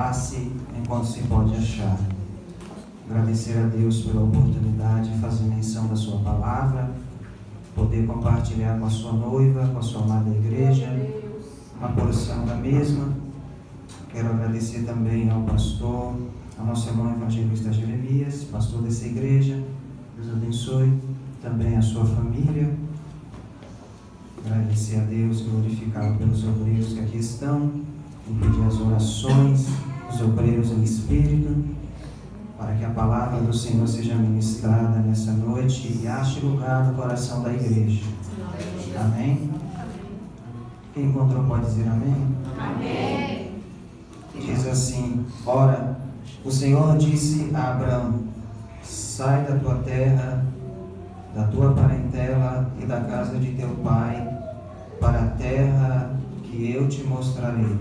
face enquanto se pode achar. Agradecer a Deus pela oportunidade de fazer menção da sua palavra, poder compartilhar com a sua noiva, com a sua amada igreja, uma porção da mesma. Quero agradecer também ao pastor, ao nosso irmão evangelista Jeremias, pastor dessa igreja. Deus abençoe também a sua família. Agradecer a Deus, glorificá-lo pelos obreiros que aqui estão, e pedir as orações dos obreiros em espírito, para que a palavra do Senhor seja ministrada nessa noite e ache lugar no coração da igreja. Amém? Quem encontrou pode dizer amém? Amém. Diz assim: ora, o Senhor disse a Abraão: sai da tua terra, da tua parentela e da casa de teu pai, para a terra que eu te mostrarei,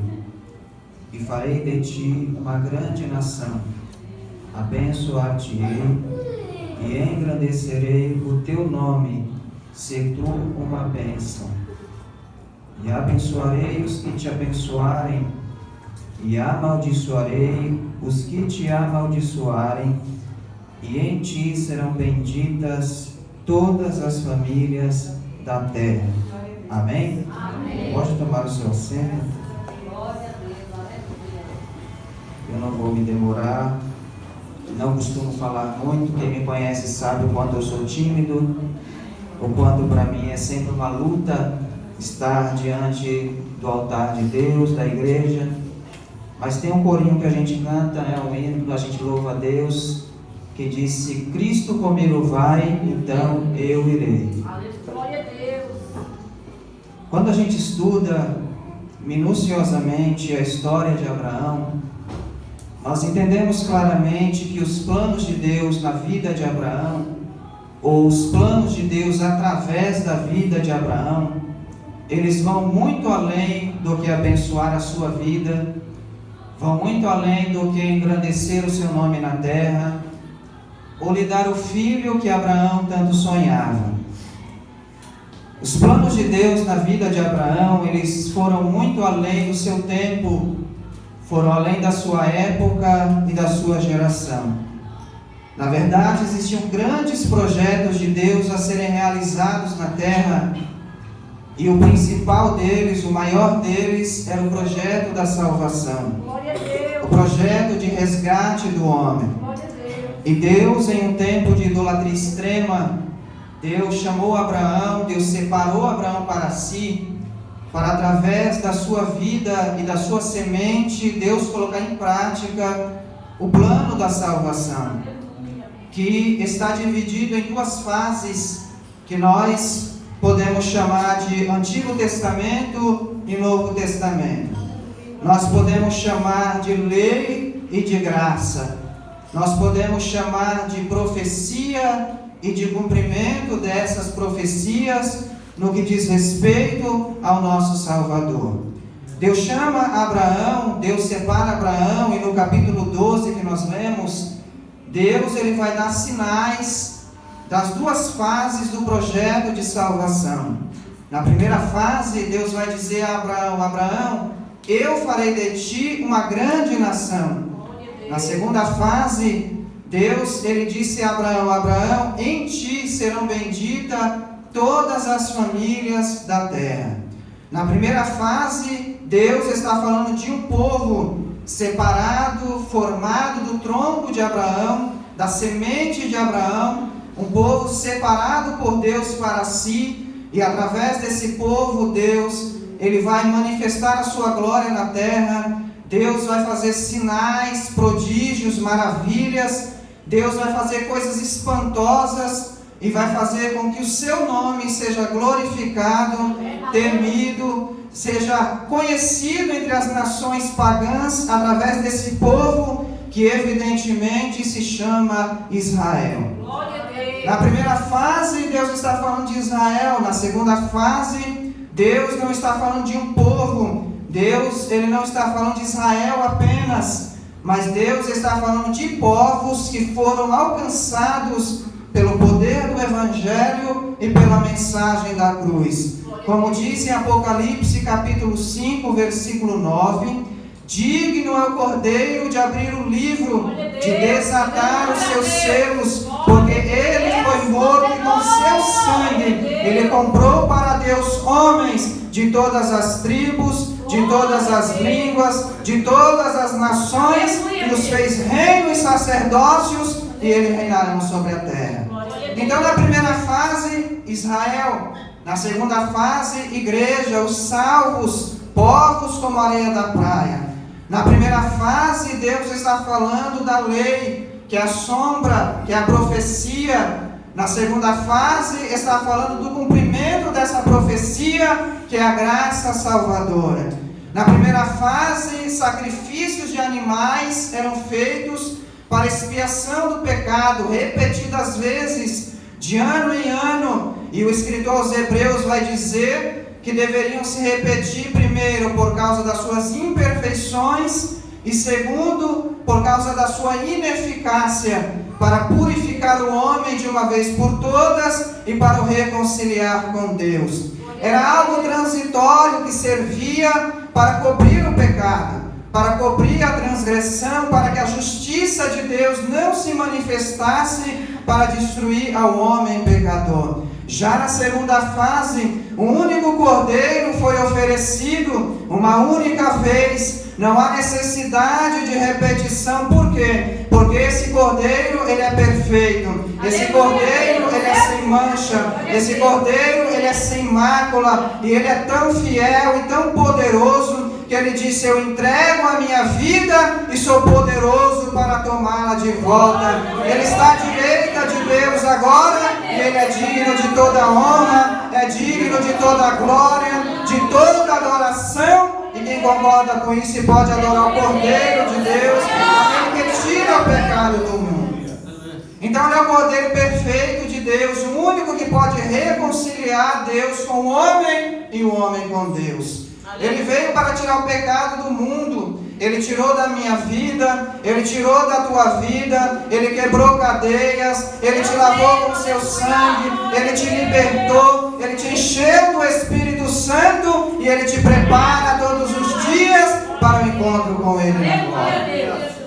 e farei de ti uma grande nação, abençoar-te-ei e engrandecerei o teu nome, se tu uma bênção, e abençoarei os que te abençoarem, e amaldiçoarei os que te amaldiçoarem, e em ti serão benditas todas as famílias da terra. Amém? Amém. Pode tomar o seu assento. Eu não vou me demorar, não costumo falar muito. Quem me conhece sabe o quanto eu sou tímido, o quanto para mim é sempre uma luta estar diante do altar de Deus, da igreja. Mas tem um corinho que a gente canta, o hino, a gente louva a Deus, que diz: se Cristo comigo vai, então eu irei. Glória a Deus. Quando a gente estuda minuciosamente a história de Abraão, nós entendemos claramente que os planos de Deus na vida de Abraão, ou os planos de Deus através da vida de Abraão, eles vão muito além do que abençoar a sua vida, vão muito além do que engrandecer o seu nome na terra, ou lhe dar o filho que Abraão tanto sonhava. Os planos de Deus na vida de Abraão, eles foram muito além do seu tempo, foram além da sua época e da sua geração. Na verdade, existiam grandes projetos de Deus a serem realizados na terra, e o principal deles, o maior deles, era o projeto da salvação, o projeto de resgate do homem. E Deus, em um tempo de idolatria extrema, Deus chamou Abraão, Deus separou Abraão para si, para através da sua vida e da sua semente, Deus colocar em prática o plano da salvação, que está dividido em duas fases, que nós podemos chamar de Antigo Testamento e Novo Testamento. Nós podemos chamar de lei e de graça. Nós podemos chamar de profecia e de cumprimento dessas profecias no que diz respeito ao nosso Salvador. Deus chama Abraão, Deus separa Abraão, e no capítulo 12 que nós lemos, Deus ele vai dar sinais das duas fases do projeto de salvação. Na primeira fase, Deus vai dizer a Abraão: Abraão, eu farei de ti uma grande nação. Na segunda fase, Deus ele disse a Abraão: Abraão, em ti serão benditas todas as famílias da terra. Na primeira fase, Deus está falando de um povo separado, formado do tronco de Abraão, da semente de Abraão, um povo separado por Deus para si, e através desse povo, Deus ele vai manifestar a sua glória na terra. Deus vai fazer sinais, prodígios, maravilhas. Deus vai fazer coisas espantosas e vai fazer com que o seu nome seja glorificado, temido, seja conhecido entre as nações pagãs através desse povo que evidentemente se chama Israel. Na primeira fase, Deus está falando de Israel. Na segunda fase, Deus não está falando de um povo. Deus ele não está falando de Israel apenas, mas Deus está falando de povos que foram alcançados pelo poder do Evangelho e pela mensagem da cruz. Como diz em Apocalipse capítulo 5, versículo 9, Digno é o Cordeiro de abrir o livro, de desatar os seus selos, porque ele foi morto e com seu sangue ele comprou para Deus homens de todas as tribos, de todas as línguas, de todas as nações, e os fez reino e sacerdócios, e eles reinarão sobre a terra. Então, na primeira fase, Israel. Na segunda fase, igreja, os salvos, povos como a areia da praia. Na primeira fase, Deus está falando da lei, que é a sombra, que é a profecia. Na segunda fase, está falando do cumprimento dessa profecia, que é a graça salvadora. Na primeira fase, sacrifícios de animais eram feitos para expiação do pecado, repetidas vezes, de ano em ano. E o escritor aos Hebreus vai dizer que deveriam se repetir, primeiro, por causa das suas imperfeições, e segundo, por causa da sua ineficácia, para purificar o homem de uma vez por todas e para o reconciliar com Deus. Era algo transitório que servia para cobrir o pecado, para cobrir a transgressão, para que a justiça de Deus não se manifestasse para destruir ao homem pecador. Já na segunda fase, um único cordeiro foi oferecido uma única vez. Não há necessidade de repetição. Por quê? Porque esse cordeiro, ele é perfeito. Esse cordeiro, ele é sem mancha. Esse cordeiro, ele é sem mácula. E ele é tão fiel e tão poderoso que ele disse: eu entrego a minha vida e sou poderoso para tomá-la de volta. Ele está à direita de Deus agora, e ele é digno de toda honra, é digno de toda glória, de toda adoração. E quem concorda com isso pode adorar o Cordeiro de Deus, aquele que tira o pecado do mundo. Então ele é o Cordeiro perfeito de Deus, o único que pode reconciliar Deus com o homem e o homem com Deus. Ele veio para tirar o pecado do mundo. Ele tirou da minha vida, ele tirou da tua vida, ele quebrou cadeias, ele te lavou com seu sangue, ele te libertou, ele te encheu do Espírito Santo e ele te prepara todos os dias para o encontro com ele na glória.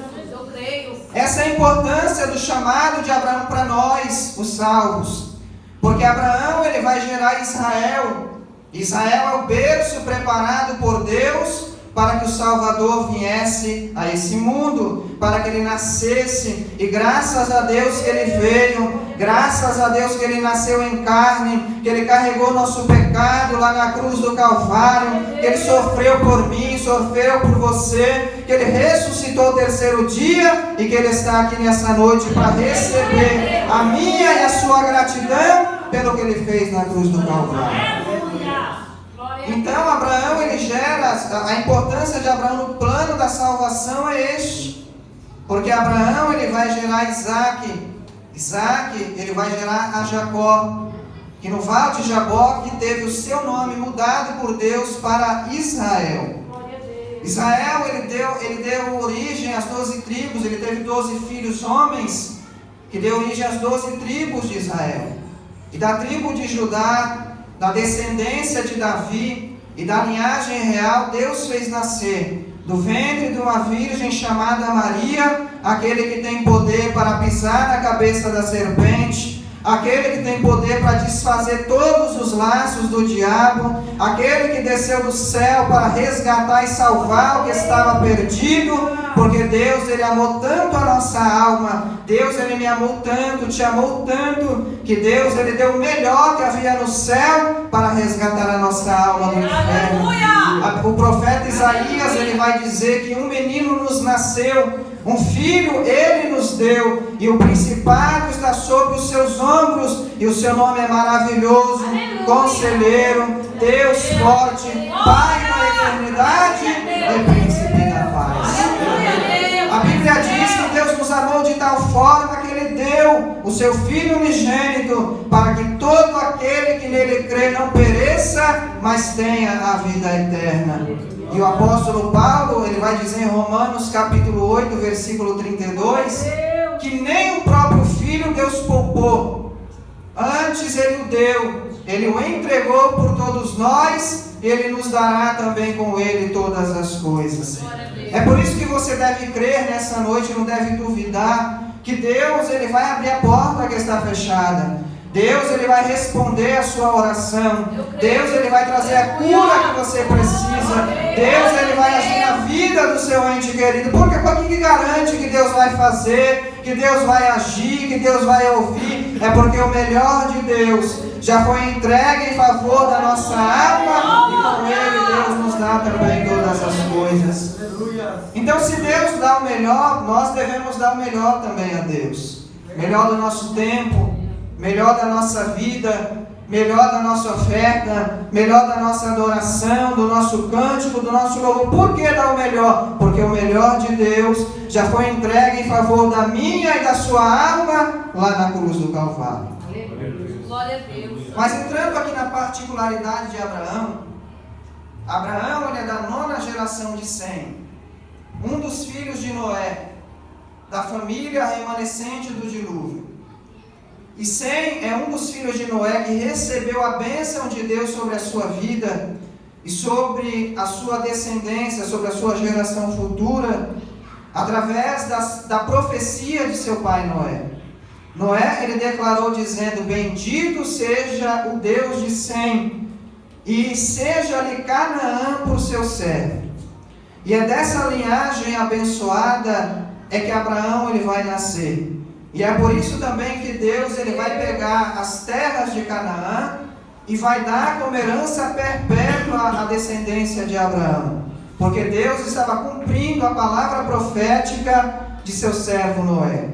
Essa é a importância do chamado de Abraão para nós, os salvos, porque Abraão, ele vai gerar Israel. Israel é o berço preparado por Deus para que o Salvador viesse a esse mundo, para que ele nascesse, e graças a Deus que ele veio, graças a Deus que ele nasceu em carne, que ele carregou nosso pecado lá na cruz do Calvário, que ele sofreu por mim, sofreu por você, que ele ressuscitou ao terceiro dia, e que ele está aqui nessa noite para receber a minha e a sua gratidão pelo que ele fez na cruz do Calvário. Então Abraão, ele gera, a importância de Abraão no plano da salvação é este, porque Abraão, ele vai gerar Isaac, ele vai gerar a Jacó, que no vale de Jaboque teve o seu nome mudado por Deus para Israel. Israel, ele deu origem às 12 tribos, ele teve 12 filhos homens, que deu origem às 12 tribos de Israel. E da tribo de Judá, da descendência de Davi e da linhagem real, Deus fez nascer do ventre de uma virgem chamada Maria, aquele que tem poder para pisar na cabeça da serpente, aquele que tem poder para desfazer todos os laços do diabo, aquele que desceu do céu para resgatar e salvar o que estava perdido, porque Deus, ele amou tanto a nossa alma, Deus, ele me amou tanto, te amou tanto, que Deus, ele deu o melhor que havia no céu para resgatar a nossa alma do inferno. O profeta Isaías, ele vai dizer que um menino nos nasceu, um filho ele nos deu, e o principado está sobre os seus ombros, e o seu nome é maravilhoso, Conselheiro, Deus forte, Pai da eternidade e Príncipe da paz. A Bíblia diz que Deus nos amou de tal forma que ele deu o seu Filho unigênito, para que todo aquele que nele crê não pereça, mas tenha a vida eterna. E o apóstolo Paulo, ele vai dizer em Romanos capítulo 8, versículo 32, que nem o próprio Filho Deus poupou, antes ele o deu, ele o entregou por todos nós, Ele nos dará também com Ele todas as coisas. É por isso que você deve crer nessa noite, não deve duvidar, que Deus ele vai abrir a porta que está fechada. Deus ele vai responder a sua oração. Deus ele vai trazer a cura que você precisa. Deus ele vai agir na vida do seu ente querido. Porque o que garante que Deus vai fazer, que Deus vai agir, que Deus vai ouvir? É porque o melhor de Deus já foi entregue em favor da nossa alma, e com Ele Deus nos dá também todas as coisas. Então, se Deus dá o melhor, nós devemos dar o melhor também a Deus. Melhor do nosso tempo, melhor da nossa vida, melhor da nossa oferta, melhor da nossa adoração, do nosso cântico, do nosso louvor. Por que dar o melhor? Porque o melhor de Deus já foi entregue em favor da minha e da sua alma lá na cruz do Calvário. Glória a Deus. Mas entrando aqui na particularidade de Abraão, Abraão ele é da 9ª geração de Sem, um dos filhos de Noé, da família remanescente do dilúvio. E Sem é um dos filhos de Noé que recebeu a bênção de Deus sobre a sua vida e sobre a sua descendência, sobre a sua geração futura, através da profecia de seu pai Noé. Noé, ele declarou dizendo: bendito seja o Deus de Sem, e seja-lhe Canaã por seu servo. E é dessa linhagem abençoada é que Abraão ele vai nascer. E é por isso também que Deus ele vai pegar as terras de Canaã e vai dar como herança perpétua a descendência de Abraão. Porque Deus estava cumprindo a palavra profética de seu servo Noé.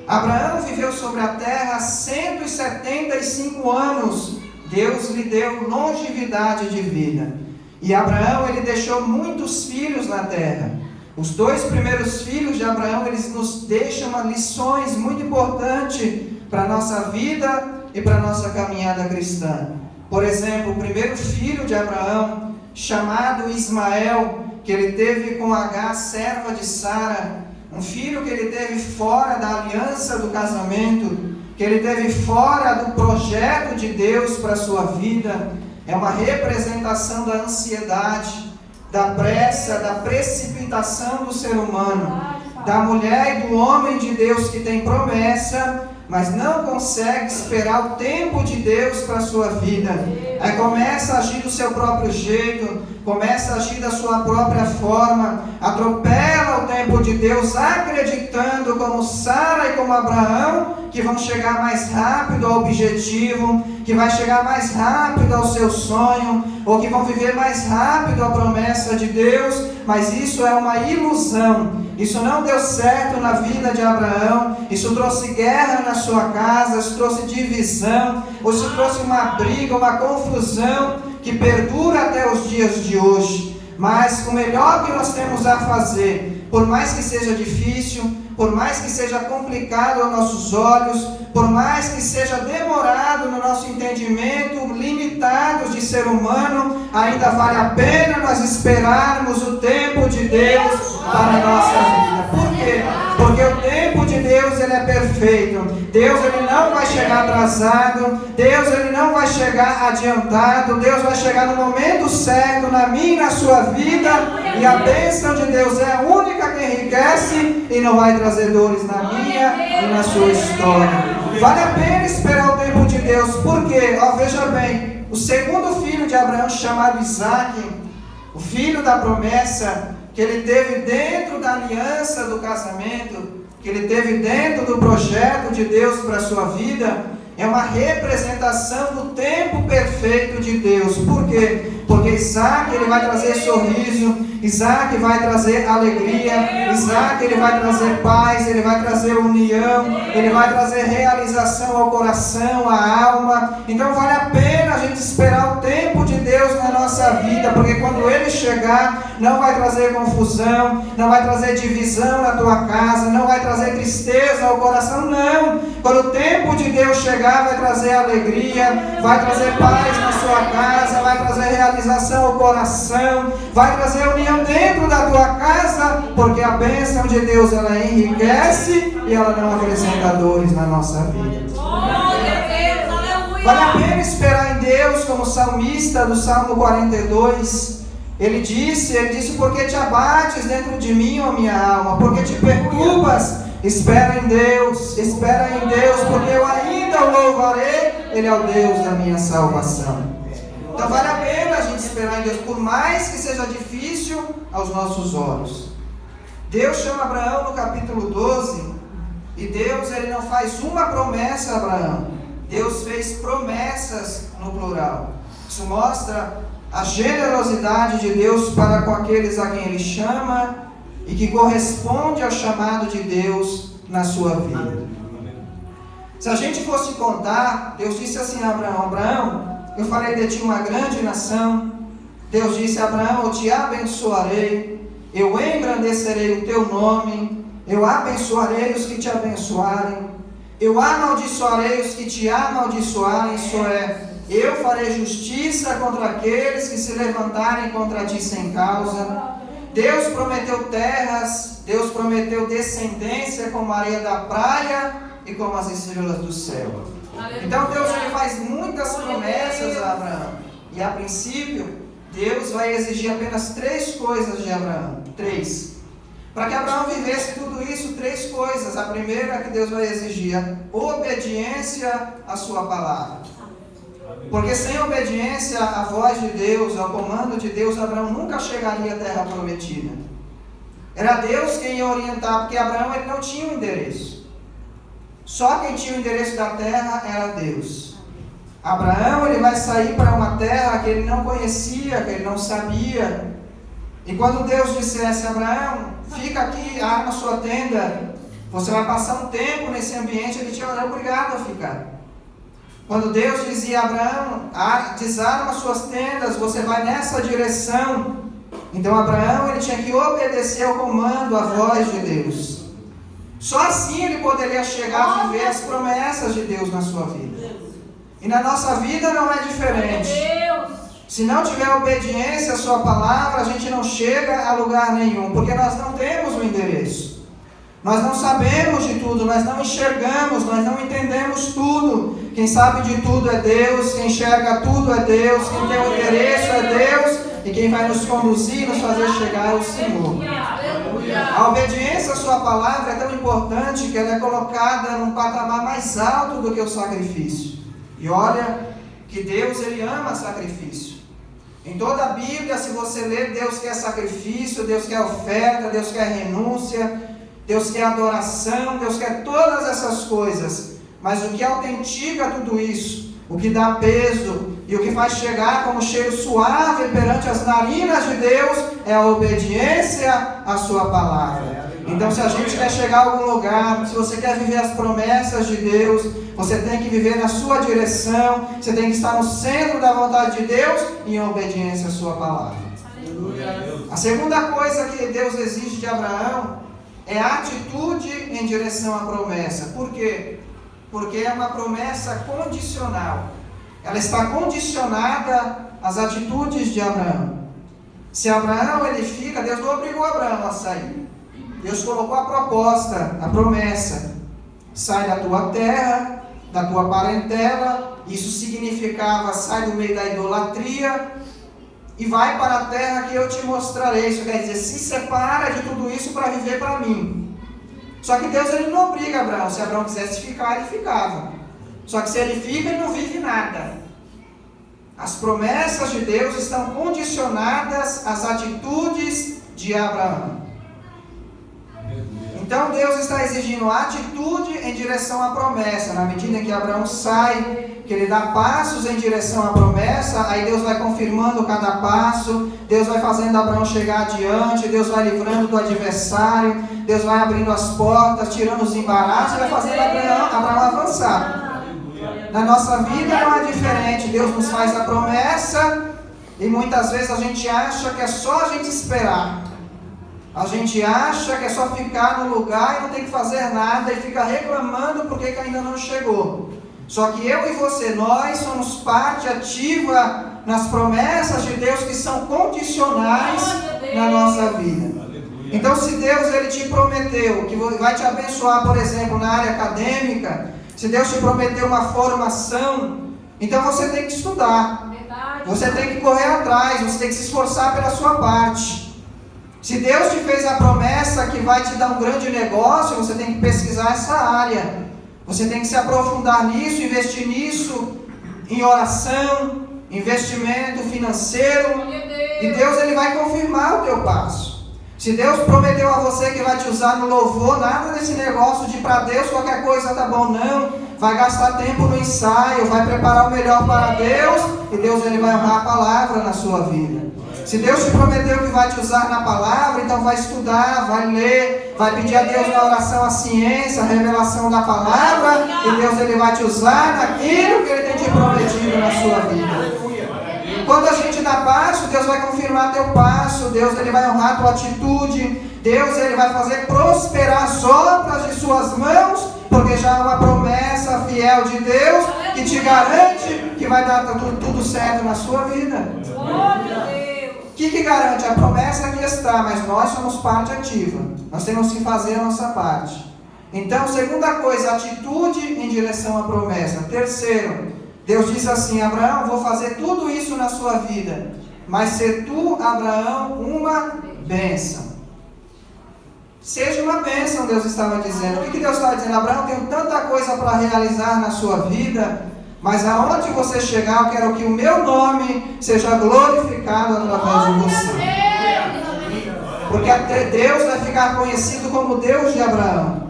Abraão viveu sobre a terra 175 anos. Deus lhe deu longevidade de vida. E Abraão ele deixou muitos filhos na terra. Os 2 primeiros filhos de Abraão, eles nos deixam lições muito importantes para a nossa vida e para a nossa caminhada cristã. Por exemplo, o primeiro filho de Abraão, chamado Ismael, que ele teve com Agar, serva de Sara, um filho que ele teve fora da aliança do casamento, que ele teve fora do projeto de Deus para a sua vida, é uma representação da ansiedade, da pressa, da precipitação do ser humano, da mulher e do homem de Deus que tem promessa, mas não consegue esperar o tempo de Deus para a sua vida. Aí começa a agir do seu próprio jeito, começa a agir da sua própria forma, atropela o tempo de Deus, acreditando como Sara e como Abraão, que vão chegar mais rápido ao objetivo, que vai chegar mais rápido ao seu sonho, ou que vão viver mais rápido a promessa de Deus, mas isso é uma ilusão. Isso não deu certo na vida de Abraão, isso trouxe guerra na sua casa, isso trouxe divisão, isso trouxe uma briga, uma confusão que perdura até os dias de hoje. Mas o melhor que nós temos a fazer, por mais que seja difícil, por mais que seja complicado aos nossos olhos, por mais que seja demorado no nosso entendimento, limitados de ser humano, ainda vale a pena nós esperarmos o tempo de Deus para a nossa vida. Por quê? Porque o tempo de Deus ele é perfeito. Deus ele não vai chegar atrasado, Deus ele não vai chegar adiantado, Deus vai chegar no momento certo na minha e na sua vida, e a bênção de Deus é a única que enriquece e não vai trazer dores na minha e na sua história. Vale a pena esperar o tempo de Deus, porque, veja bem, o segundo filho de Abraão, chamado Isaque, o filho da promessa, que ele teve dentro da aliança do casamento, que ele teve dentro do projeto de Deus para a sua vida, é uma representação do tempo perfeito de Deus. Por quê? Porque Isaac ele vai trazer sorriso, Isaac vai trazer alegria, Isaac ele vai trazer paz, ele vai trazer união, ele vai trazer realização ao coração, à alma. Então vale a pena a gente esperar o tempo de Deus na nossa vida, porque quando ele chegar, não vai trazer confusão, não vai trazer divisão na tua casa, não vai trazer tristeza ao coração, não. Quando o tempo de Deus chegar, vai trazer alegria, vai trazer paz na sua casa, vai trazer realização ao coração, vai trazer união dentro da tua casa, porque a bênção de Deus ela enriquece e ela não acrescenta dores na nossa vida. Glória a Deus, aleluia. Vale a pena esperar em Deus, como o salmista do Salmo 42. Ele disse, porque te abates dentro de mim, ó minha alma, porque te perturbas. Espera em Deus, porque eu ainda o louvarei, Ele é o Deus da minha salvação. Então vale a pena a gente esperar em Deus, por mais que seja difícil aos nossos olhos. Deus chama Abraão no capítulo 12, e Deus ele não faz uma promessa a Abraão. Deus fez promessas no plural. Isso mostra a generosidade de Deus para com aqueles a quem Ele chama e que corresponde ao chamado de Deus na sua vida. Se a gente fosse contar, Deus disse assim a Abraão: Abraão, eu farei de ti uma grande nação. Deus disse a Abraão: eu te abençoarei, eu engrandecerei o teu nome, eu abençoarei os que te abençoarem, eu amaldiçoarei os que te amaldiçoarem, isso é, eu farei justiça contra aqueles que se levantarem contra ti sem causa. Deus prometeu terras, Deus prometeu descendência como a areia da praia e como as estrelas do céu. Então Deus ele faz muitas promessas a Abraão. E a princípio, Deus vai exigir apenas 3 coisas de Abraão. 3. Para que Abraão vivesse tudo isso, 3 coisas. A primeira que Deus vai exigir, a obediência à sua palavra. Porque sem obediência à voz de Deus, ao comando de Deus, Abraão nunca chegaria à terra prometida. Era Deus quem ia orientar, porque Abraão ele não tinha um endereço. Só quem tinha o endereço da terra era Deus. Abraão ele vai sair para uma terra que ele não conhecia, que ele não sabia. E quando Deus dissesse: Abraão, fica aqui, arma sua tenda, você vai passar um tempo nesse ambiente, ele tinha obrigado a ficar. Quando Deus dizia a Abraão: desarma suas tendas, você vai nessa direção. Então Abraão ele tinha que obedecer ao comando, à voz de Deus. Só assim ele poderia chegar a viver as promessas de Deus na sua vida. E na nossa vida não é diferente. Se não tiver obediência à sua palavra, a gente não chega a lugar nenhum, porque nós não temos o endereço. Nós não sabemos de tudo, nós não enxergamos, nós não entendemos tudo. Quem sabe de tudo é Deus, quem enxerga tudo é Deus, quem tem o endereço é Deus, e quem vai nos conduzir, nos fazer chegar é o Senhor. A obediência à sua palavra é tão importante que ela é colocada num patamar mais alto do que o sacrifício. E olha que Deus ele ama sacrifício. Em toda a Bíblia, se você ler, Deus quer sacrifício, Deus quer oferta, Deus quer renúncia, Deus quer adoração, Deus quer todas essas coisas. Mas o que autentica tudo isso, o que dá peso e o que faz chegar como cheiro suave perante as narinas de Deus é a obediência à sua palavra. Então se a gente quer chegar a algum lugar, se você quer viver as promessas de Deus, você tem que viver na sua direção, você tem que estar no centro da vontade de Deus e em obediência à sua palavra. A segunda coisa que Deus exige de Abraão é a atitude em direção à promessa. Por quê? Porque é uma promessa condicional. Ela está condicionada às atitudes de Abraão. Se Abraão ele fica, Deus não obrigou Abraão a sair. Deus colocou a proposta, a promessa. Sai da tua terra, da tua parentela. Isso significava sai do meio da idolatria e vai para a terra que eu te mostrarei. Isso quer dizer, se separa de tudo isso para viver para mim. Só que Deus ele não obriga Abraão. Se Abraão quisesse ficar, ele ficava. Só que se ele fica, ele não vive nada. As promessas de Deus estão condicionadas às atitudes de Abraão. Então Deus está exigindo atitude em direção à promessa. Na medida em que Abraão sai, que ele dá passos em direção à promessa, aí Deus vai confirmando cada passo, Deus vai fazendo Abraão chegar adiante, Deus vai livrando do adversário, Deus vai abrindo as portas, tirando os embaraços e vai fazendo Abraão avançar. Na nossa vida não é diferente. Deus nos faz a promessa e muitas vezes a gente acha que é só a gente esperar. A gente acha que é só ficar no lugar e não tem que fazer nada e fica reclamando porque que ainda não chegou. Só que eu e você, nós somos parte ativa nas promessas de Deus que são condicionais na nossa vida. Então se Deus ele te prometeu que vai te abençoar, por exemplo, na área acadêmica, se Deus te prometeu uma formação, Então você tem que estudar. Você tem que correr atrás, você tem que se esforçar pela sua parte. Se Deus te fez a promessa que vai te dar um grande negócio, você tem que pesquisar essa área. Você tem que se aprofundar nisso, investir nisso, em oração, investimento financeiro. E Deus ele vai confirmar o teu passo. Se Deus prometeu a você que vai te usar no louvor, nada desse negócio de para Deus qualquer coisa tá bom, não. Vai gastar tempo no ensaio, vai preparar o melhor para Deus, e Deus ele vai honrar a palavra na sua vida. Se Deus te prometeu que vai te usar na palavra, então vai estudar, vai ler, vai pedir a Deus na oração a ciência, a revelação da palavra, e Deus ele vai te usar naquilo que ele tem te prometido na sua vida. Quando a gente dá passo, Deus vai confirmar teu passo, Deus ele vai honrar tua atitude, Deus ele vai fazer prosperar as obras de suas mãos, porque já é uma promessa fiel de Deus que te garante que vai dar tudo certo na sua vida. O que garante? A promessa aqui está, mas nós somos parte ativa. Nós temos que fazer a nossa parte. Então, segunda coisa, atitude em direção à promessa. Terceiro, Deus diz assim: Abraão, vou fazer tudo isso na sua vida, mas ser tu, Abraão, uma bênção. Seja uma bênção, Deus estava dizendo. O que Deus estava dizendo? Abraão, tenho tanta coisa para realizar na sua vida, mas aonde você chegar, eu quero que o meu nome seja glorificado através de você. Porque até Deus vai ficar conhecido como Deus de Abraão.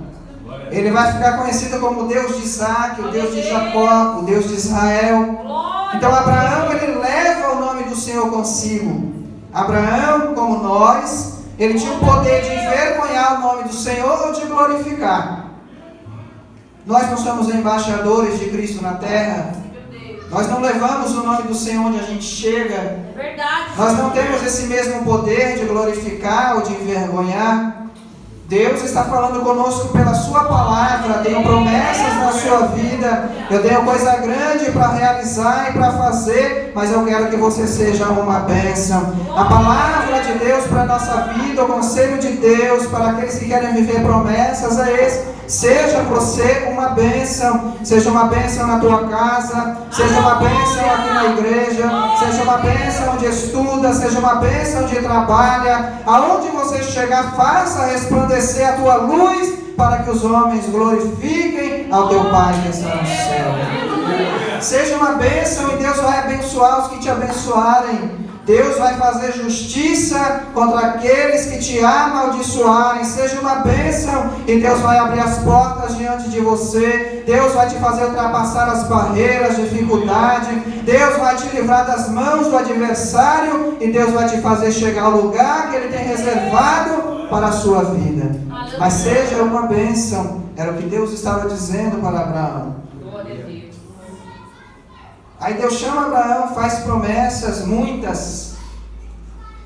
Ele vai ficar conhecido como Deus de Isaac, o Deus de Jacó, o Deus de Israel. Então Abraão, ele leva o nome do Senhor consigo. Abraão, como nós, ele tinha o poder de envergonhar o nome do Senhor ou de glorificar. Nós não somos embaixadores de Cristo na terra. Nós não levamos o nome do Senhor onde a gente chega. Nós não temos esse mesmo poder de glorificar ou de envergonhar. Deus está falando conosco pela sua palavra. Tenho promessas na sua vida. Eu tenho coisa grande para realizar e para fazer, mas eu quero que você seja uma bênção. A palavra de Deus para a nossa vida, o conselho de Deus para aqueles que querem viver promessas é esse: seja você uma bênção. Seja uma bênção na tua casa, seja uma bênção aqui na igreja, seja uma bênção onde estuda, seja uma bênção onde trabalha. Aonde você chegar, faça resplandecer a tua luz, para que os homens glorifiquem ao teu Pai que está no céu. Seja uma bênção e Deus vai abençoar os que te abençoarem. Deus vai fazer justiça contra aqueles que te amaldiçoarem. Seja uma bênção e Deus vai abrir as portas diante de você. Deus vai te fazer ultrapassar as barreiras, dificuldade. Deus vai te livrar das mãos do adversário e Deus vai te fazer chegar ao lugar que Ele tem reservado para a sua vida. Mas seja uma bênção. Era o que Deus estava dizendo para Abraão. Aí Deus chama Abraão, faz promessas, muitas.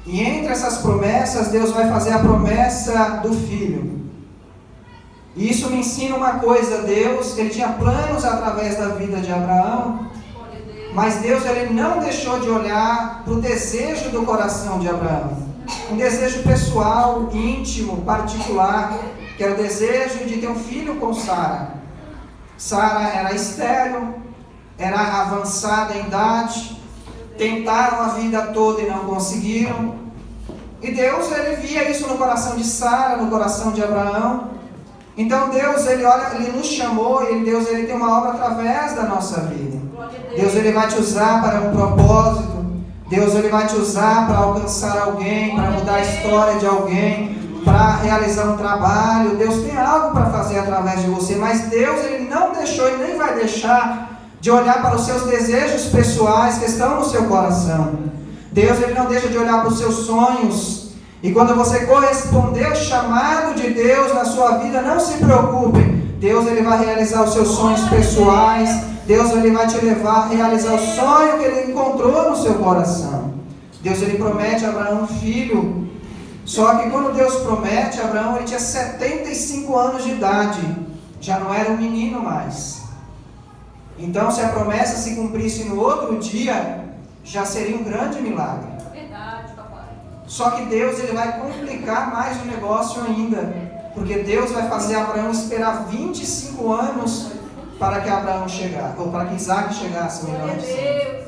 E entre essas promessas, Deus vai fazer a promessa do filho. E isso me ensina uma coisa: Deus, Ele tinha planos através da vida de Abraão, mas Deus ele não deixou de olhar para o desejo do coração de Abraão. Um desejo pessoal, íntimo, particular, que era o desejo de ter um filho com Sara. Sara era estéril, era avançada em idade, tentaram a vida toda e não conseguiram. E Deus ele via isso no coração de Sara, no coração de Abraão. Então Deus ele nos chamou, e Deus ele tem uma obra através da nossa vida. Deus ele vai te usar para um propósito. Deus ele vai te usar para alcançar alguém, para mudar a história de alguém, para realizar um trabalho. Deus tem algo para fazer através de você, mas Deus ele não deixou e nem vai deixar de olhar para os seus desejos pessoais que estão no seu coração. Deus ele não deixa de olhar para os seus sonhos. E quando você corresponder ao chamado de Deus na sua vida, não se preocupe. Deus ele vai realizar os seus sonhos pessoais. Deus ele vai te levar a realizar o sonho que ele encontrou no seu coração. Deus ele promete a Abraão um filho. Só que quando Deus promete, Abraão ele tinha 75 anos de idade. Já não era um menino mais. Então, se a promessa se cumprisse no outro dia, já seria um grande milagre. Verdade, papai. Só que Deus ele vai complicar mais o negócio ainda, porque Deus vai fazer Abraão esperar 25 anos para que Abraão chegasse, ou para que Isaac chegasse, melhor dizendo.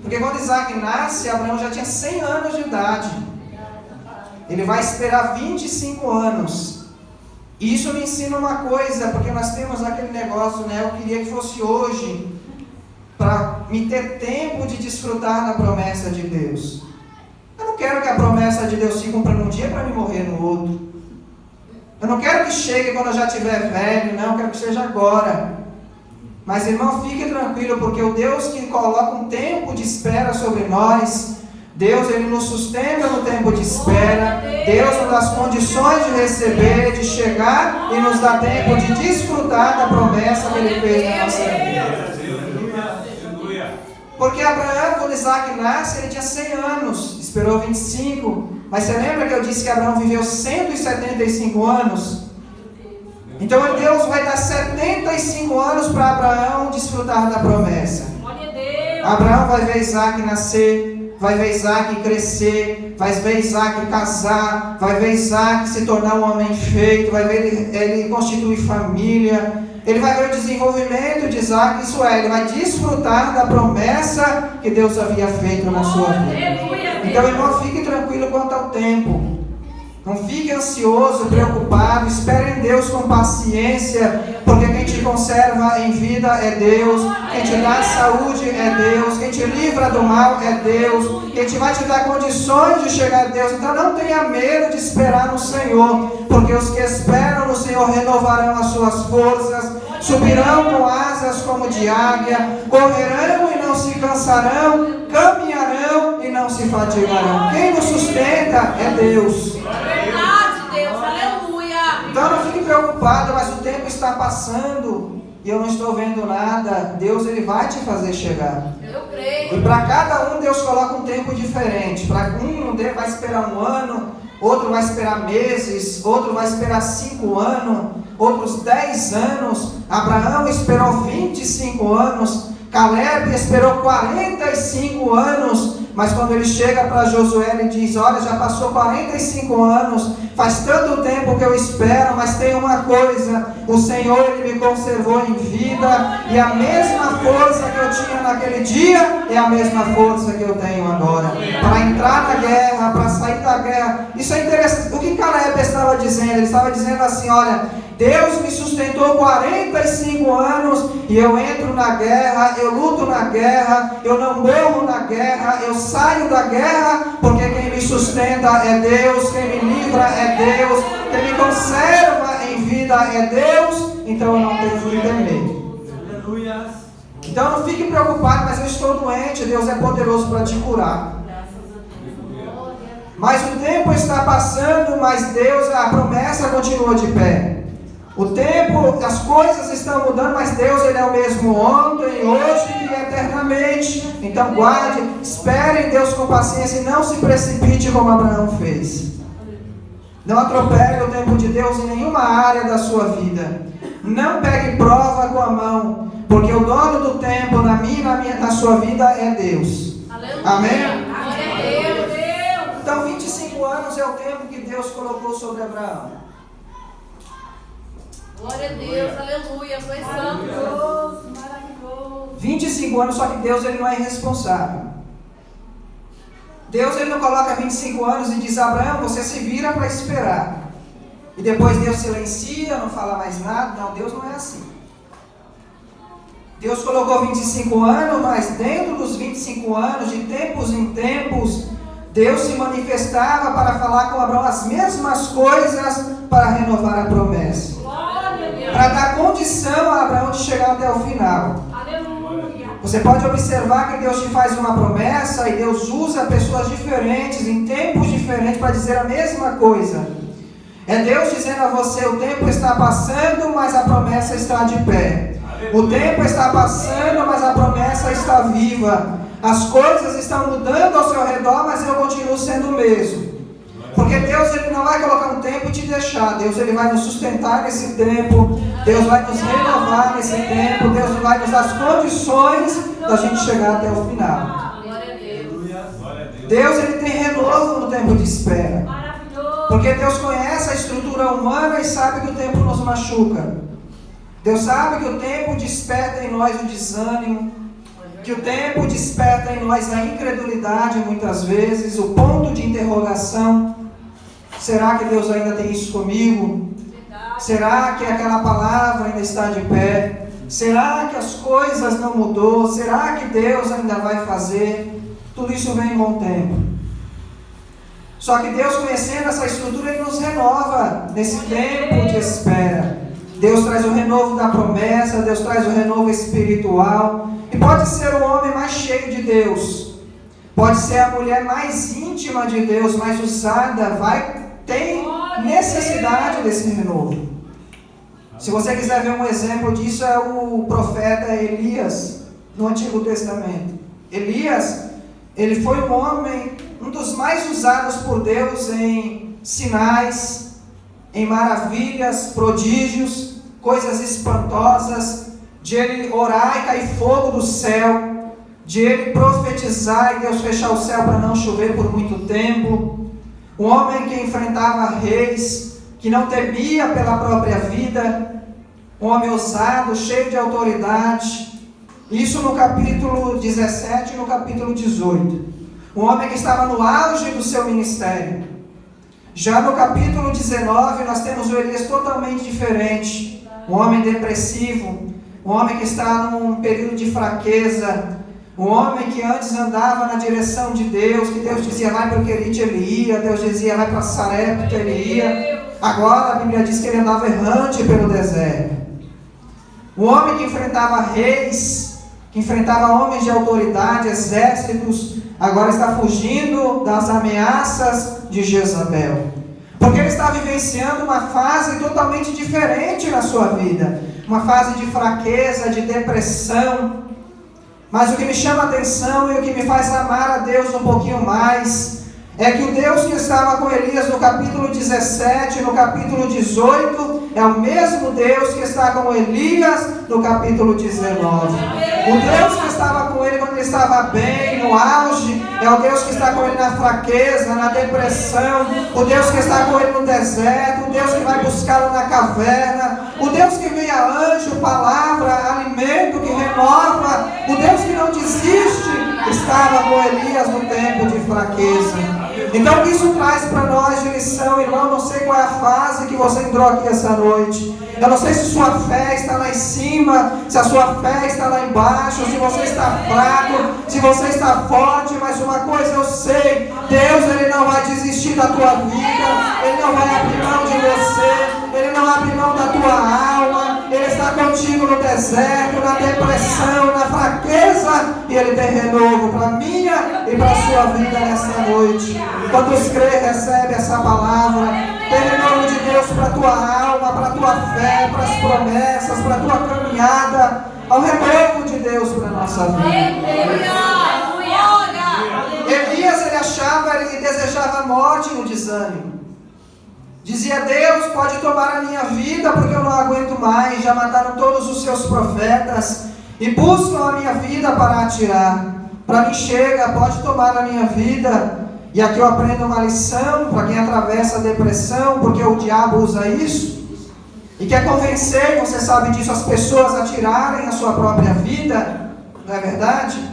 Porque quando Isaac nasce, Abraão já tinha 100 anos de idade. Ele vai esperar 25 anos. E isso me ensina uma coisa, porque nós temos aquele negócio, né? Eu queria que fosse hoje, para me ter tempo de desfrutar da promessa de Deus. Eu não quero que a promessa de Deus se cumpra num dia para me morrer no outro. Eu não quero que chegue quando eu já estiver velho, não, eu quero que seja agora. Mas, irmão, fique tranquilo, porque o Deus que coloca um tempo de espera sobre nós, Deus, Ele nos sustenta no tempo de espera, Deus nos dá as condições de receber, de chegar e nos dá tempo de desfrutar da promessa que Ele fez na nossa vida. Porque Abraão, quando Isaac nasce, ele tinha 100 anos, esperou 25, mas você lembra que eu disse que Abraão viveu 175 anos? Então Deus vai dar 75 anos para Abraão desfrutar da promessa. Abraão vai ver Isaac nascer, vai ver Isaac crescer, vai ver Isaac casar, vai ver Isaac se tornar um homem feito, vai ver ele constituir família, ele vai ver o desenvolvimento de Isaac, isso é, ele vai desfrutar da promessa que Deus havia feito na sua vida. Então, irmão, fique tranquilo quanto ao tempo. Não fique ansioso, preocupado, espere em Deus com paciência, porque quem te conserva em vida é Deus, quem te dá saúde é Deus, quem te livra do mal é Deus, quem te vai te dar condições de chegar a Deus. Então não tenha medo de esperar no Senhor, porque os que esperam no Senhor renovarão as suas forças, subirão com asas como de águia, correrão e não se cansarão, caminharão e não se fatigarão. Quem nos sustenta é Deus. Então não fique preocupado, mas o tempo está passando e eu não estou vendo nada. Deus, Ele vai te fazer chegar. Eu creio. E para cada um Deus coloca um tempo diferente. Para um vai esperar 1 ano, outro vai esperar meses, outro vai esperar 5 anos, outros 10 anos. Abraão esperou 25 anos, Caleb esperou 45 anos. Mas quando ele chega para Josué, ele diz: olha, já passou 45 anos, faz tanto tempo que eu espero, mas tem uma coisa, o Senhor, Ele me conservou em vida, e a mesma força que eu tinha naquele dia, é a mesma força que eu tenho agora, para entrar na guerra, para sair da guerra. Isso é interessante. O que Caleb estava dizendo? Ele estava dizendo assim: olha, Deus me sustentou 45 anos e eu entro na guerra, eu luto na guerra, eu não morro na guerra, eu saio da guerra, porque quem me sustenta é Deus, quem me livra é Deus, quem me conserva em vida é Deus, então eu não tenho que temer. Então não fique preocupado, mas eu estou doente, Deus é poderoso para te curar. Mas o tempo está passando, mas Deus, a promessa continua de pé. O tempo, as coisas estão mudando, mas Deus, Ele é o mesmo ontem, hoje e eternamente. Então guarde, espere em Deus com paciência e não se precipite como Abraão fez. Não atropele o tempo de Deus em nenhuma área da sua vida. Não pegue prova com a mão, porque o dono do tempo na minha, na sua vida é Deus. Aleluia. Amém? Deus. Então 25 anos é o tempo que Deus colocou sobre Abraão. Glória a Deus, aleluia, tu és santo, maravilhoso. 25 anos, só que Deus, Ele não é irresponsável. Deus, Ele não coloca 25 anos e diz: Abraão, você se vira para esperar. E depois Deus silencia, não fala mais nada. Não, Deus não é assim. Deus colocou 25 anos, mas dentro dos 25 anos, de tempos em tempos, Deus se manifestava para falar com Abraão as mesmas coisas para renovar a promessa. Para dar condição a Abraão de chegar até o final. Aleluia. Você pode observar que Deus te faz uma promessa e Deus usa pessoas diferentes, em tempos diferentes, para dizer a mesma coisa. É Deus dizendo a você: o tempo está passando, mas a promessa está de pé. O tempo está passando, mas a promessa está viva. As coisas estão mudando ao seu redor, mas eu continuo sendo o mesmo. Porque Deus, Ele não vai colocar um tempo e te deixar. Deus, Ele vai nos sustentar nesse tempo. Deus vai nos renovar nesse tempo. Deus vai nos dar as condições da gente chegar até o final. Glória a Deus. Deus, Ele tem renovo no tempo de espera. Porque Deus conhece a estrutura humana e sabe que o tempo nos machuca. Deus sabe que o tempo desperta em nós o desânimo, que o tempo desperta em nós a incredulidade muitas vezes, o ponto de interrogação. Será que Deus ainda tem isso comigo? Será que aquela palavra ainda está de pé? Será que as coisas não mudou? Será que Deus ainda vai fazer? Tudo isso vem em bom tempo. Só que Deus, conhecendo essa estrutura, Ele nos renova nesse tempo de espera. Deus traz o renovo da promessa, Deus traz o renovo espiritual. E pode ser o homem mais cheio de Deus, pode ser a mulher mais íntima de Deus, mais usada, tem necessidade desse renovo. Se você quiser ver um exemplo disso, é o profeta Elias, no Antigo Testamento. Elias, ele foi um homem, um dos mais usados por Deus em sinais, em maravilhas, prodígios, coisas espantosas, de ele orar e cair fogo do céu, de ele profetizar e Deus fechar o céu para não chover por muito tempo. Um homem que enfrentava reis, que não temia pela própria vida, um homem ousado, cheio de autoridade. Isso no capítulo 17 e no capítulo 18. Um homem que estava no auge do seu ministério. Já no capítulo 19 nós temos o Elias totalmente diferente. Um homem depressivo, um homem que está num período de fraqueza, um homem que antes andava na direção de Deus, que Deus dizia vai para o Querite, ele ia, Deus dizia vai para Sarepta, ele ia. Agora a Bíblia diz que ele andava errante pelo deserto. Um homem que enfrentava reis, que enfrentava homens de autoridade, exércitos, agora está fugindo das ameaças de Jezabel. Porque ele está vivenciando uma fase totalmente diferente na sua vida. Uma fase de fraqueza, de depressão. Mas o que me chama a atenção e o que me faz amar a Deus um pouquinho mais é que o Deus que estava com Elias no capítulo 17, no capítulo 18, é o mesmo Deus que está com Elias no capítulo 19. O Deus que estava com ele quando ele estava bem, no auge, é o Deus que está com ele na fraqueza, na depressão, o Deus que está com ele no deserto, o Deus que vai buscá-lo na caverna, o Deus que envia anjo, palavra, alimento que renova, o Deus que não desiste, estava com Elias no tempo de fraqueza. Então o que isso traz para nós de lição, irmão? Não sei qual é a fase que você entrou aqui essa noite. Eu não sei se sua fé está lá em cima, se a sua fé está lá embaixo, se você está fraco, se você está forte, mas uma coisa eu sei, Deus ele não vai desistir da tua vida, Ele não vai abrir mão de você, Ele não abre mão da tua alma, Ele está contigo no deserto, na depressão, na fraqueza, e Ele tem renovo para a minha e para a sua vida nessa noite. Quantos crê, recebe essa palavra, tem renovo de Deus para a tua alma, para a tua fé, para as promessas, para a tua caminhada, ao renovo de Deus para a nossa vida. Elias, ele achava, ele desejava a morte no desânimo. Dizia, Deus pode tomar a minha vida porque eu não aguento mais, já mataram todos os seus profetas e buscam a minha vida para atirar. Para mim chega, pode tomar a minha vida. E aqui eu aprendo uma lição para quem atravessa a depressão, porque o diabo usa isso e quer convencer, você sabe disso, as pessoas a tirarem a sua própria vida, não é verdade?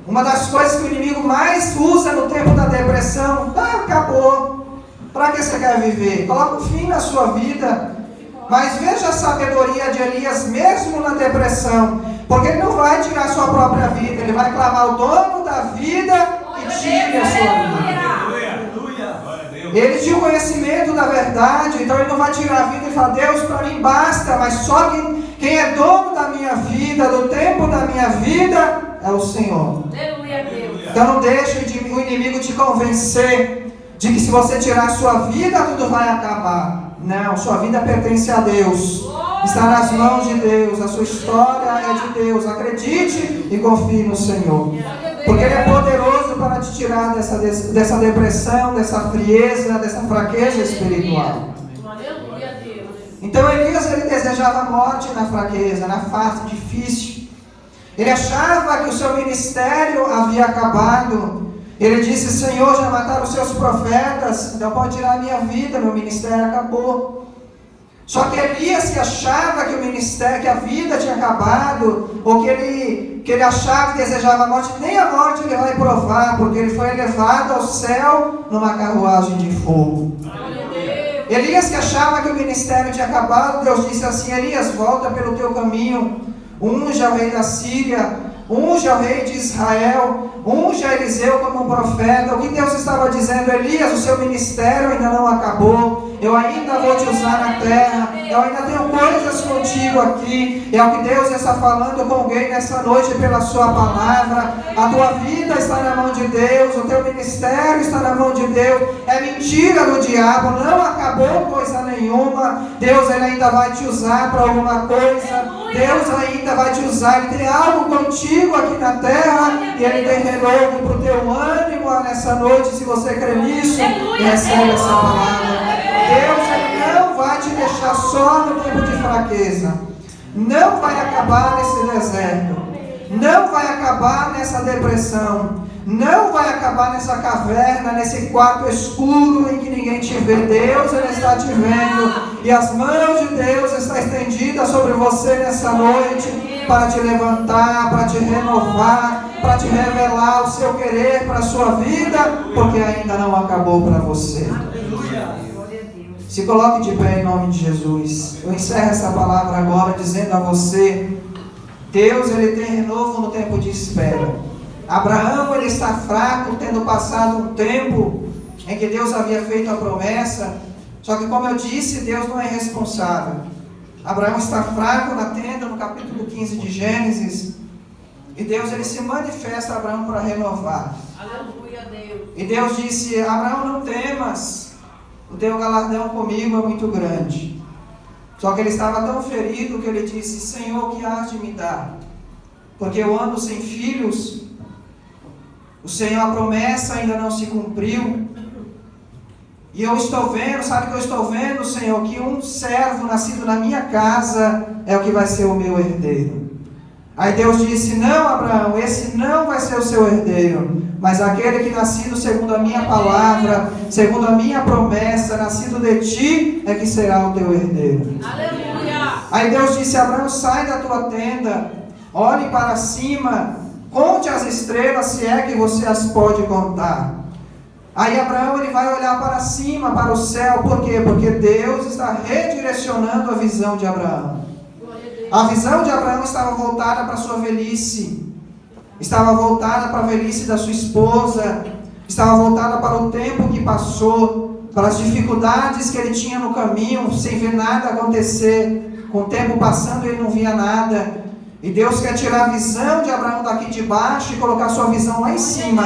Uma das coisas que o inimigo mais usa no tempo da depressão, acabou, para que você quer viver? Coloca um fim na sua vida. Mas veja a sabedoria de Elias mesmo na depressão, porque ele não vai tirar a sua própria vida, ele vai clamar o dono da vida que tire a sua vida. Ele tinha o conhecimento da verdade, então ele não vai tirar a vida e falar, Deus, para mim basta, mas só quem é dono da minha vida, do tempo da minha vida, é o Senhor. Então não deixe o inimigo te convencer de que se você tirar a sua vida, tudo vai acabar. Não, sua vida pertence a Deus, está nas mãos de Deus, a sua história é de Deus. Acredite e confie no Senhor, porque Ele é poderoso para te tirar dessa depressão, dessa frieza, dessa fraqueza espiritual. Então Elias, ele desejava a morte na fraqueza, na fase difícil. Ele achava que o seu ministério havia acabado. Ele disse, Senhor, já mataram os seus profetas, então pode tirar a minha vida, meu ministério acabou. Só que Elias, que achava que o ministério, que a vida tinha acabado, ou que ele achava que desejava a morte, nem a morte ele vai provar, porque ele foi elevado ao céu numa carruagem de fogo. Elias, que achava que o ministério tinha acabado, Deus disse assim: Elias, volta pelo teu caminho, unge ao rei da Síria, unge ao rei de Israel, unge a Eliseu como um profeta. O que Deus estava dizendo: Elias, o seu ministério ainda não acabou, eu ainda vou te usar na terra, eu ainda tenho coisas contigo aqui. É o que Deus está falando com alguém nessa noite pela sua palavra. A tua vida está na mão de Deus, o teu ministério está na mão de Deus. É mentira do diabo, não acabou coisa nenhuma. Deus ele ainda vai te usar para alguma coisa. Deus ainda vai te usar, Ele tem algo contigo aqui na terra, e Ele tem renovo para o teu ânimo nessa noite. Se você crê nisso, recebe essa palavra. Deus ele não vai te deixar só no tempo de fraqueza, não vai acabar nesse deserto, não vai acabar nessa depressão, não vai acabar nessa caverna, nesse quarto escuro em que ninguém te vê. Deus ele está te vendo, e as mãos de Deus estão estendidas sobre você nessa noite, para te levantar, para te renovar, para te revelar o seu querer para a sua vida, porque ainda não acabou para você. Se coloque de pé em nome de Jesus. Eu encerro essa palavra agora dizendo a você: Deus ele tem renovo no tempo de espera. Abraão ele está fraco, tendo passado um tempo em que Deus havia feito a promessa. Só que, como eu disse, Deus não é responsável. Abraão está fraco na tenda, no capítulo 15 de Gênesis, e Deus ele se manifesta a Abraão para renovar. Aleluia, Deus. E Deus disse: Abraão, não temas, o teu galardão comigo é muito grande. Só que ele estava tão ferido que ele disse: Senhor, que hás de me dar? Porque eu ando sem filhos. O Senhor, a promessa ainda não se cumpriu. E eu estou vendo, sabe o que eu estou vendo, Senhor? Que um servo nascido na minha casa é o que vai ser o meu herdeiro. Aí Deus disse: não, Abraão, esse não vai ser o seu herdeiro, mas aquele que nascido segundo a minha palavra, segundo a minha promessa, nascido de ti, é que será o teu herdeiro. Aleluia. Aí Deus disse: Abraão, sai da tua tenda, olhe para cima, conte as estrelas, se é que você as pode contar. Aí Abraão ele vai olhar para cima, para o céu. Por quê? Porque Deus está redirecionando a visão de Abraão. A visão de Abraão estava voltada para a sua velhice, estava voltada para a velhice da sua esposa, estava voltada para o tempo que passou, para as dificuldades que ele tinha no caminho, sem ver nada acontecer. Com o tempo passando ele não via nada. E Deus quer tirar a visão de Abraão daqui de baixo e colocar sua visão lá em cima,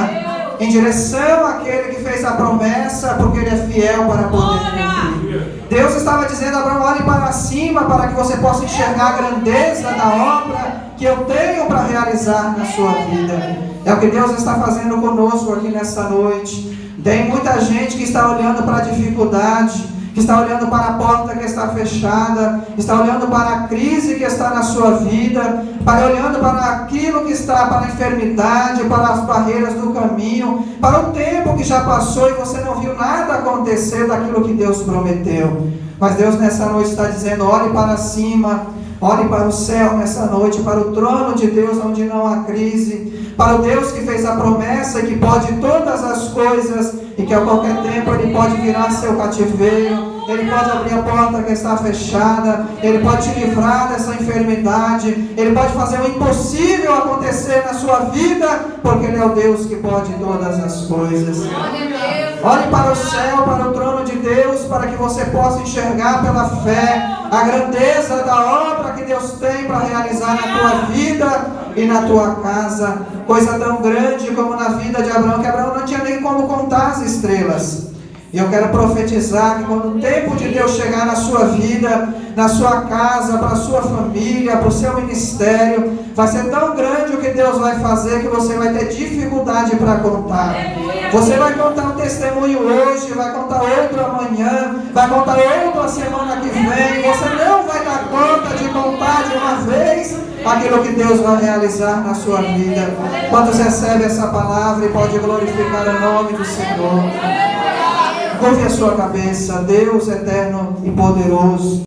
em direção àquele que fez a promessa, porque ele é fiel para poder cumprir. Deus estava dizendo: Abraão, olhe para cima para que você possa enxergar a grandeza da obra que eu tenho para realizar na sua vida. É o que Deus está fazendo conosco aqui nessa noite. Tem muita gente que está olhando para a dificuldade, que está olhando para a porta que está fechada, está olhando para a crise que está na sua vida, olhando para aquilo que está, para a enfermidade, para as barreiras do caminho, para o tempo que já passou e você não viu nada acontecer daquilo que Deus prometeu. Mas Deus nessa noite está dizendo: olhe para cima, olhe para o céu nessa noite, para o trono de Deus onde não há crise, para o Deus que fez a promessa e que pode todas as coisas, e que a qualquer tempo Ele pode virar seu cativeiro, Ele pode abrir a porta que está fechada, Ele pode te livrar dessa enfermidade, Ele pode fazer o impossível acontecer na sua vida, porque Ele é o Deus que pode todas as coisas. Olhe para o céu, para o trono de Deus, para que você possa enxergar pela fé a grandeza da obra que Deus tem para realizar na tua vida e na tua casa. Coisa tão grande como na vida de Abraão, que Abraão não tinha nem como contar as estrelas. E eu quero profetizar que quando o tempo de Deus chegar na sua vida, na sua casa, para a sua família, para o seu ministério, vai ser tão grande o que Deus vai fazer que você vai ter dificuldade para contar. Você vai contar um testemunho hoje, vai contar outro amanhã, vai contar outro a semana que vem. Você não vai dar conta de contar de uma vez aquilo que Deus vai realizar na sua vida. Quantos recebem essa palavra e pode glorificar o nome do Senhor? Curve a sua cabeça. Deus eterno e poderoso,